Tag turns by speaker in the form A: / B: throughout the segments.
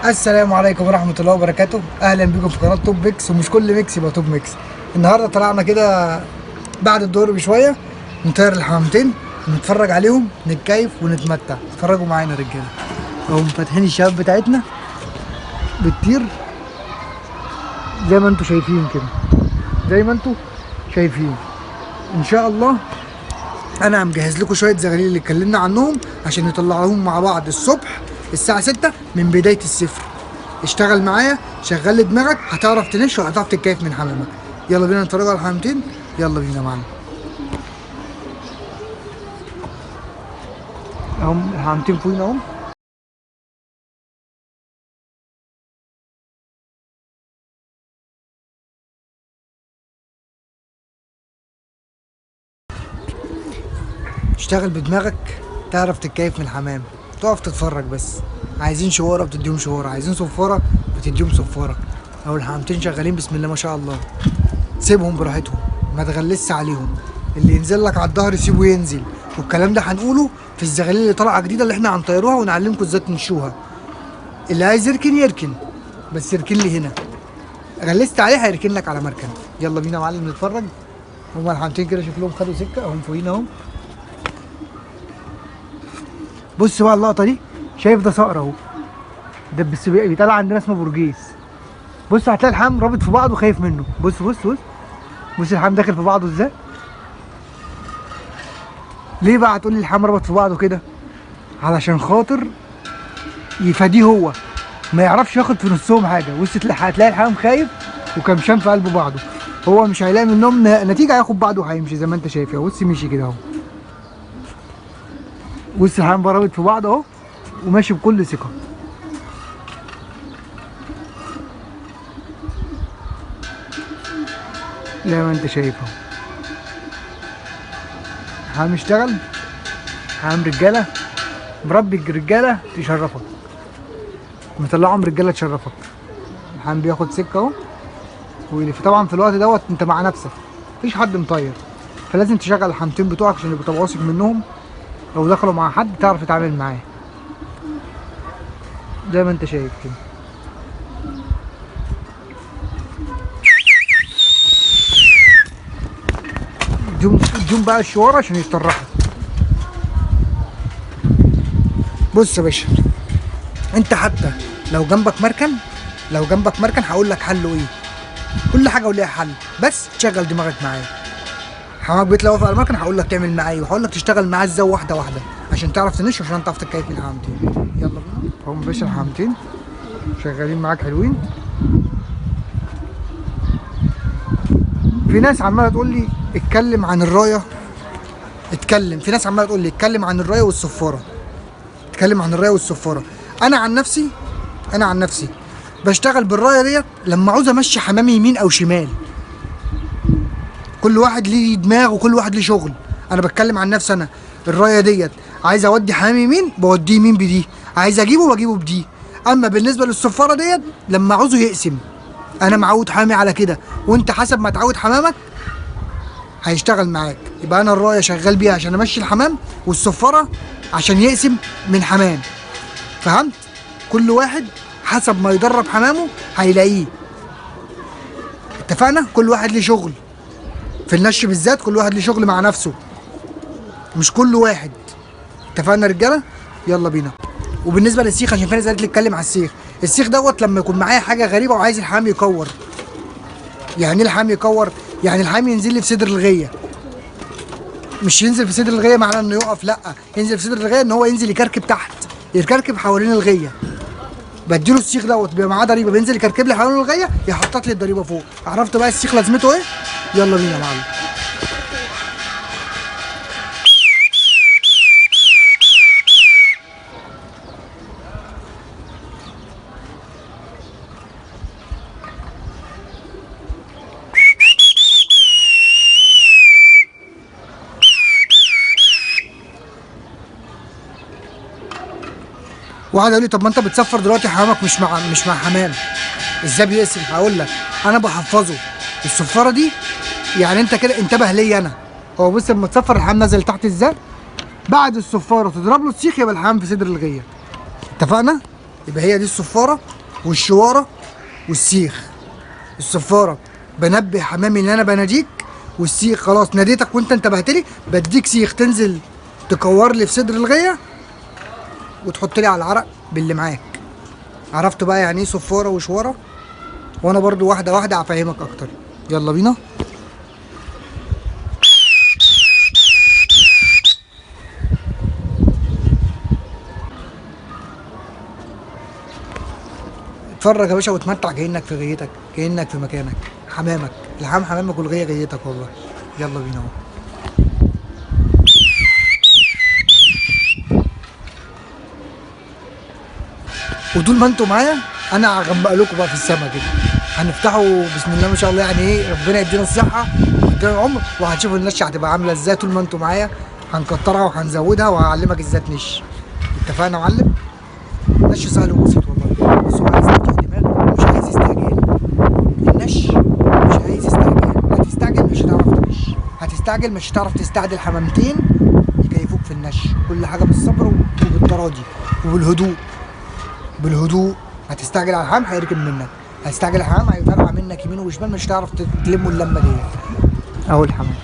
A: السلام عليكم ورحمة الله وبركاته. أهلا بكم في قناة توب ميكس، ومش كل ميكس يبقى توب ميكس. النهاردة طلعنا كده بعد الظهر بشوية نطير الحمامتين، نتفرج عليهم، نتكيف ونتمتع. اتفرجوا معانا يا رجالة. اهم فاتحين الشباب بتاعتنا بتطير زي ما انتوا شايفين كده، زي ما انتوا شايفين. ان شاء الله انا مجهز لكم شوية زغاليل اللي اتكلمنا عنهم عشان نطلعوهم مع بعض الصبح الساعة 6 من بداية الصفر. اشتغل معايا، شغل لي دماغك، هتعرف تنش وهتعرف تتكيف من حمامك. يلا بينا نتفرج على الحمامتين. يلا بينا يا معلم. اهم الحمامتين فوقينا اهم. اشتغل بدماغك تعرف تتكيف من الحمام، تقف تتفرج بس. عايزين شوارة بتديهم شوارة، عايزين صفارة بتديهم صفارة. اهو الحمامتين شغالين بسم الله ما شاء الله. سيبهم براحتهم، ما تغلسش عليهم. اللي ينزل لك على الظهر سيبه ينزل، والكلام ده هنقوله في الزغاليل اللي طالعه جديده اللي احنا هنطيروها ونعلمكم ازاي تنشوها. اللي عايز يركن يركن، بس يركن لي هنا. غلست عليه هيركن لك على مركن. يلا بينا يا معلم نتفرج. هما الحمامتين كده شكلهم خدوا سكه اهم فوقينا اهم. بص بقى اللقطه دي، شايف ده صقر اهو، ده بس بيطلع عندنا اسمه برجيس. بص هتلاقي الحمام رابط في بعضه خايف منه. بص بص بص بص الحمام داخل في بعضه ازاي. ليه بقى هتقول لي الحمام ربط في بعضه كده؟ علشان خاطر يفاديه هو، ما يعرفش ياخد في نصهم حاجه. بص هتلاقي الحمام خايف وكمشان في قلب بعضه. هو مش هيلاقي منهم نتيجه، هياخد بعضه وهيمشي زي ما انت شايف اهو. بص مشي كده اهو. بص الحمام بقى رابط في بعض اهو وماشي بكل ثقه. زي ما انت شايف اهو. حمام اشتغل، حمام رجاله، مربي الرجاله تشرفك، مطلعهم رجاله تشرفك. الحمام بياخد سكه اهو ويلف. طبعا في الوقت دوت انت مع نفسك، مفيش حد مطير، فلازم تشغل الحمامتين بتوعك عشان يبقى واثق منهم. لو دخلوا مع حد تعرف تتعامل معاه زي ما انت شايف كده. اديهم بقى الشوارع عشان يتطرحوا. بص يا باشا، انت حتى لو جنبك مركن، هقول لك حله ايه. كل حاجه وليها حل، بس تشغل دماغك معايا. حمامك بيطلع واقف على المركن هقول لك تعمل معاه ايه، وهقول لك تشتغل معاه ازاي واحده واحده عشان تعرف تنش وعشان تعرف تتكيف من الحمامتين. يلا بينا. هم يا باشا الحمامتين شغالين معاك حلوين. في ناس عماله تقول لي اتكلم عن الرايه، في ناس عماله تقول لي اتكلم عن الرايه والصفاره، انا عن نفسي بشتغل بالرايه ديت لما عاوز امشي حمامي يمين او شمال. كل واحد ليه دماغ وكل واحد ليه شغل. انا بتكلم عن نفسي انا. الرايه ديت عايز اودي حمامي يمين بوديه يمين بدي، عايز بجيبه بدي. اما بالنسبه للصفاره ديت لما عاوزه يقسم، انا معود حمامي على كده، وانت حسب ما تعود حمامك هيشتغل معاك. يبقى انا الرايه شغال بيها عشان امشي الحمام، والصفاره عشان يقسم من حمام. فهمت؟ كل واحد حسب ما يدرب حمامه هيلاقيه. اتفقنا؟ كل واحد ليه شغل في النش بالذات، كل واحد ليه شغل مع نفسه، مش كل واحد. اتفقنا يا رجاله؟ يلا بينا. وبالنسبه للسيخ، عشان في ناس قالت لي اتكلم على السيخ دوت لما يكون معايا حاجه غريبه وعايز الحمام يكور. يعني ايه الحمام يكور؟ يعني الحمام ينزل لي في صدر الغيه. مش ينزل في صدر الغيه معناه انه يقف، لا، ينزل في صدر الغيه ان هو ينزل يكركب تحت، يكركب حوالين الغيه. بديله السيخ دوت بيبقى معاه ضريبه، بينزل يكركب لي حوالين الغيه، يحطط لي الضريبه فوق. عرفت بقى السيخ لازمته ايه؟ يلا بينا يا معلم. واحد يقول لي طب ما انت بتصفر دلوقتي حمامك مش مع حمام، ازاي بيقسم؟ هقول لك، انا بحفظه الصفاره دي. يعني انت كده انتبه ليا انا. هو بص لما تصفر الحمام نازل تحت ازاي، بعد الصفاره تضرب له السيخ يبقى الحمام في صدر الغيه. اتفقنا؟ يبقى هي دي الصفاره والشواره والسيخ. الصفاره بنبه حمامي ان انا بناديك، والسيخ خلاص ناديتك وانت انتبهت لي، بديك سيخ تنزل تكور لي في صدر الغيه وتحط لي على العرق باللي معاك. عرفت بقى يعني ايه صفاره وشواره؟ وانا برضو واحده واحده هفهمك اكتر. يلا بينا. اتفرج يا باشا واتمتع كانك في غيتك، كانك في مكانك. حمامك الحمام حمامك والغيه غيتك والله. يلا بينا اهو. وطول ما انتوا معايا انا هغمق لكم بقى في السما كده. هنفتحه بسم الله ما شاء الله، يعني ايه، ربنا يدينا الصحه ويدينا العمر، وهتشوفوا النش هتبقى عامله ازاي طول ما انتوا معايا. هنكترها وهنزودها وهعلمك ازاي تنش. اتفقنا يا معلم؟ النش سهل وبسيط والله، بس هو عايز تفتح دماغ ومش عايز استعجال. النش مش عايز استعجال، هتستعجل مش هتعرف تنش، هتستعجل مش هتعرف تستعدل حمامتين يكيفوك في النش. كل حاجه بالصبر وبالتراضي وبالهدوء. بالهدوء. هتستعجل على الحمام هيركب منك، هتستعجل على الحمام هيفرقع منك يمين وشمال، مش هتعرف تلموا اللمه دي. اهو الحمام.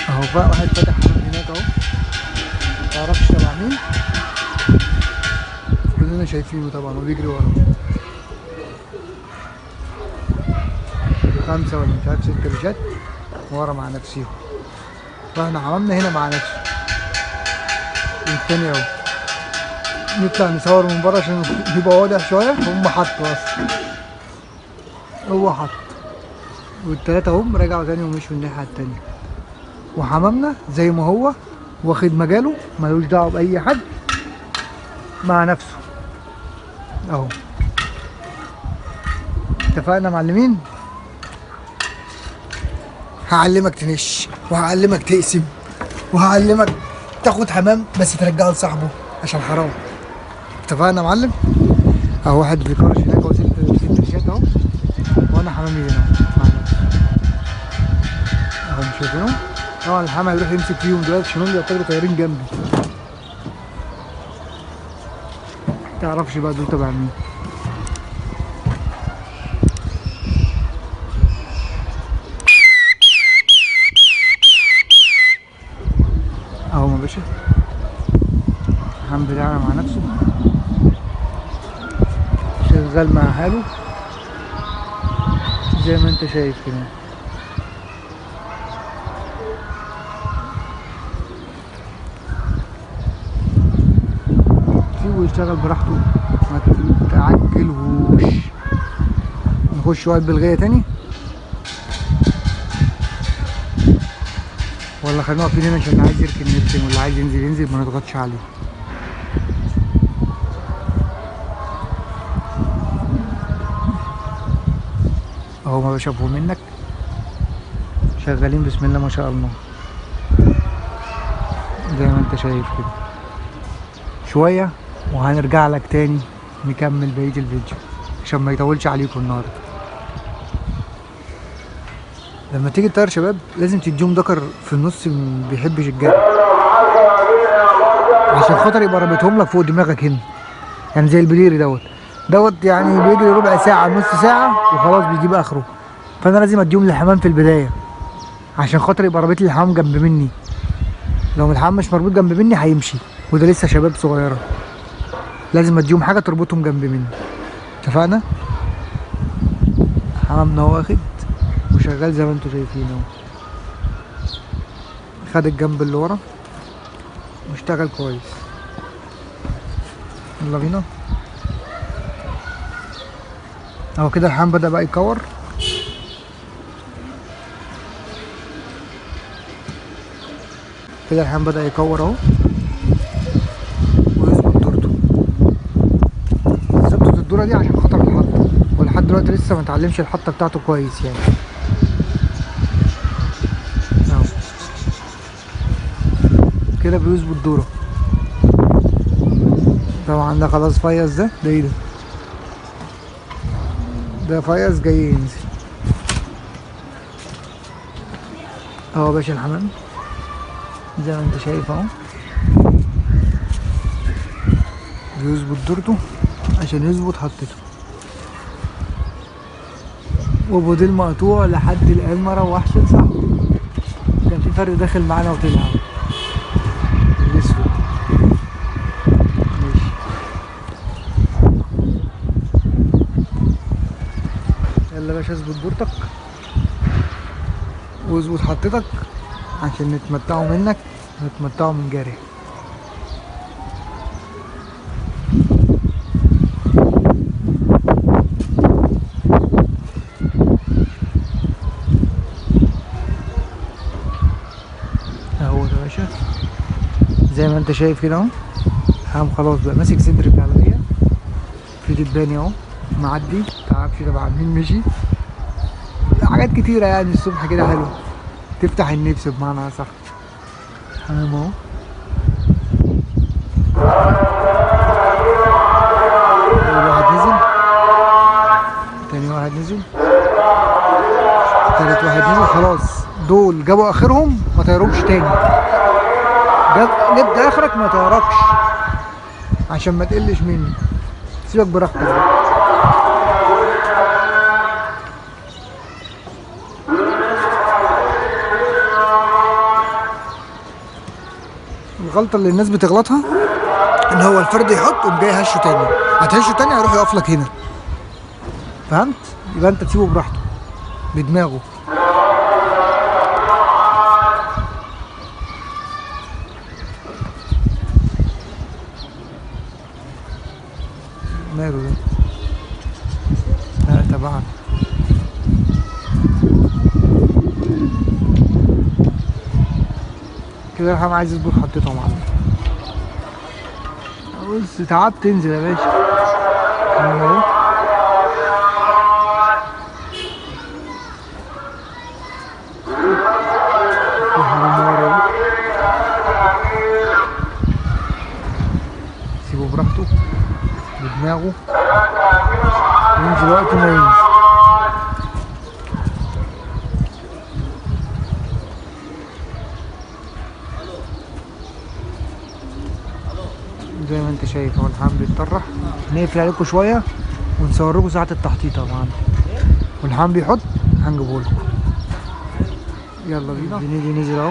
A: اهو بقى واحد فاتح حمام هناك اهو، متعرفش تبع مين، كلنا شايفينه طبعا وبيجري ورا. 5 ولا مش عارف 6 ريشات ورا مع نفسيهم. فاحنا حمامنا هنا مع نفسه. والتاني اهو. نطلع نصور من بره عشان يبقى واضح شويه. هم حطوا اصلا، هو حط، والتلاته هم رجعوا تاني ومشوا الناحيه التانيه. وحمامنا زي ما هو واخد مجاله، ملوش دعوه باي حد، مع نفسه اهو. اتفقنا معلمين؟ هعلمك تنش، وهعلمك تقسم، وهعلمك تاخد حمام بس ترجعه لصاحبه عشان حرام. اتفقنا يا معلم؟ اهو واحد بيكرش هناك اهو، 6 ريشات اهو، وانا حمامي هنا اهو مش شايفينهم؟ طبعا الحمام هيروح يمسك فيهم دلوقتي عشان هم يعتبروا طايرين جنبي. متعرفش بقى دول تبع مين. اهو يا باشا الحمد لله مع نفسه، شغال مع حاله زي ما انت شايف كده. سيبه يشتغل براحته، ما تعجلهوش. نخش وقت بالغاية تاني ولا خلينا واقفين هنا عشان اللي عايز يركن يركن واللي عايز ينزل ينزل، ما نضغطش عليه. اهو ما بشوفه منك شغالين بسم الله ما شاء الله زي ما انت شايف كده. شويه وهنرجع لك تاني نكمل بقيه الفيديو عشان ما يطولش عليكم النهارده. لما تيجي تطير شباب لازم تديهم ذكر في النص ما بيحبش الجري، عشان خاطر يبقى رابطهم لك فوق دماغك هنا، يعني زي البليري دوت يعني بيجري ربع ساعه نص ساعه وخلاص بيجيب اخره. فانا لازم اديهم للحمام في البدايه عشان خاطر يبقى رابط لي الحمام جنب مني. لو الحمام مش مربوط جنب مني هيمشي، وده لسه شباب صغيره، لازم اديهم حاجه تربطهم جنب مني. اتفقنا؟ حمامنا هو واخد وشغال زي ما انتوا شايفين اهو، خد الجنب اللي ورا واشتغل كويس. يلا بينا اهو كده. الحمام بدأ بقى يكور، كده الحمام بدأ يكور اهو ويظبط دورته. ظبطت الدورة دي عشان خاطر الحطة، ولحد دلوقتي لسه ما اتعلمش الحطة بتاعته كويس يعني اهو كده بيظبط دوره. طبعا ده خلاص فيص. ده ايه ده؟ ده فيص جاي ينزل اهو. باشا الحمام زي ما انت شايف اهو، بيظبط دورته عشان يظبط حطته. وابو ديل مقطوع لحد الان ما روحش لصاحبه. كان في فرد داخل معانا وطلع الاسود. ماشي، يلا يا باشا اظبط بورتك واظبط حطتك عشان نتمتعوا منك ونتمتعوا من جاري. اهو يا باشا زي ما انت شايف كده اهو. قام خلاص بقى ماسك صدر العربية في دباني اهو، معدي متعرفش تبع مين مشي. حاجات كتيرة يعني الصبح كده حلوة تفتح النفس بمعنى اصح. حمام اهو. اول واحد نزل، تاني واحد نزل، تالت واحد نزل. خلاص دول جابوا اخرهم ما طيروكش تاني. جبت اخرك ما طيركش عشان ما تقلش مني. سيبك براحتك بقى. الغلطة اللي الناس بتغلطها ان هو الفرد يحط وقوم جاي هشه تاني. هتهشه تاني هيروح يقف لك هنا، فهمت؟ يبقى انت تسيبه براحته بدماغه. ماله ده؟ لا تبعنا. كده الحمام عايز يظبط حطيته يا معلم. بص تعبت تنزل يا باشا. اهو في حرام ورا، سيبه براحته بدماغه ينزل وقت ما ينزل. زي ما انت شايف اهو الحمام بيتطرح. نقفل عليكم شويه ونصور لكم ساعه التحطيط يا معلم. والحمام بيحط هنجيبه لكم. يلا بينا. بنيجي ننزل اهو،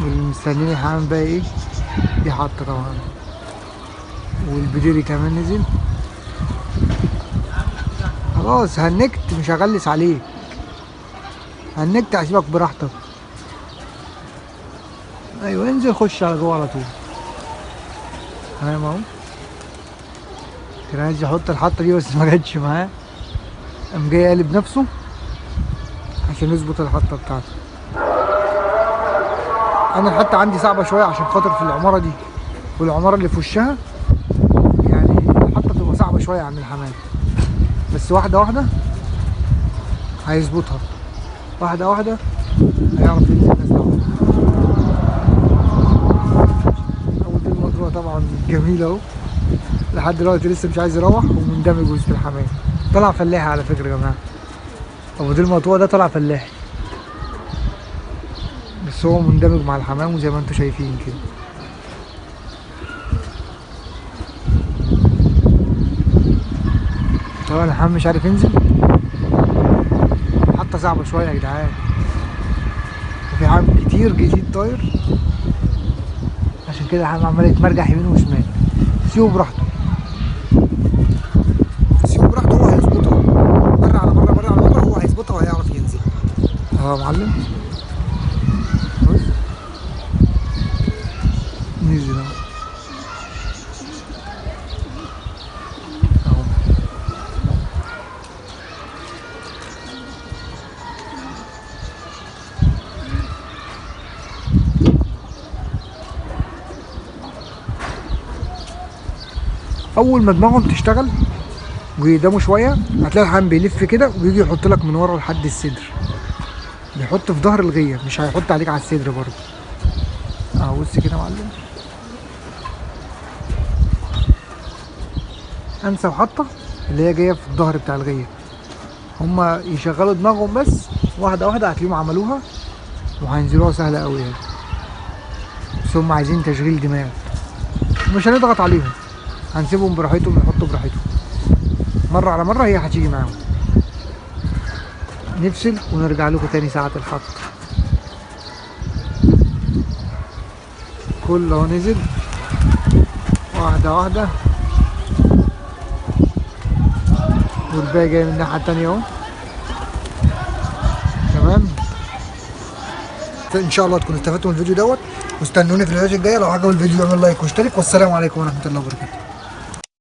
A: والمستنيين الحمام بقى ايه يحط طبعا. والبديري كمان نزل. خلاص هنكت مش هغلس عليك، هنكت هسيبك براحتك. ايوه انزل خش على جوه على طول. تمام اهو. كان عايز يحط الحطه دي بس ما جاتش معاه، قام جاي قالب نفسه عشان يظبط الحطه بتاعته. انا الحطه عندي صعبه شويه عشان خاطر في العماره دي والعماره اللي في وشها، يعني الحطه بتبقى صعبه شويه عن الحمام. بس واحده واحده هيظبطها، واحده واحده هيعرف ينزل نازله واحده. طبعا جميل اهو لحد دلوقتي لسه مش عايز يروح ومندمج وسط الحمام. طلع فلاحي على فكره يا جماعه. ابو ديل المقطوع ده طلع فلاحي بس هو مندمج مع الحمام وزي ما انتم شايفين كده. طبعا الحمام مش عارف ينزل، حتى صعبه شويه يا جدعان. وفي حمام كتير جديد طاير عشان كده الحمام عمال يتمرجح يمين وشمال. سيبه براحته، سيبه براحته، هو هيظبطها مره على مره مره على مره. هو هيظبطها وهيعرف ينزل اهو يا معلم. بص نزل اهو. اول ما دماغهم تشتغل ويقدموا شويه هتلاقي الحمام بيلف كده وبيجي يحط لك من ورا لحد الصدر. بيحط في ظهر الغيه، مش هيحط عليك على الصدر برضه. اهو بص كده يا معلم. انسى وحطه اللي هي جايه في الظهر بتاع الغيه. هما يشغلوا دماغهم بس، واحده واحده هتلاقيهم عملوها وهينزلوها سهله قوي يعني. بس هم عايزين تشغيل دماغ، مش هنضغط عليهم، هنسيبهم براحتهم يحطوا براحتهم، مره على مره هي هتيجي معاهم. نفصل ونرجع لكم تاني ساعة الحط. كله نزل واحدة واحدة، والباقي جاي من الناحية التانية اهو. تمام. ان شاء الله تكونوا استفدتوا من الفيديو دوت، واستنوني في الفيديو الجاي. لو عجب الفيديو اعمل لايك واشترك، والسلام عليكم ورحمة الله وبركاته.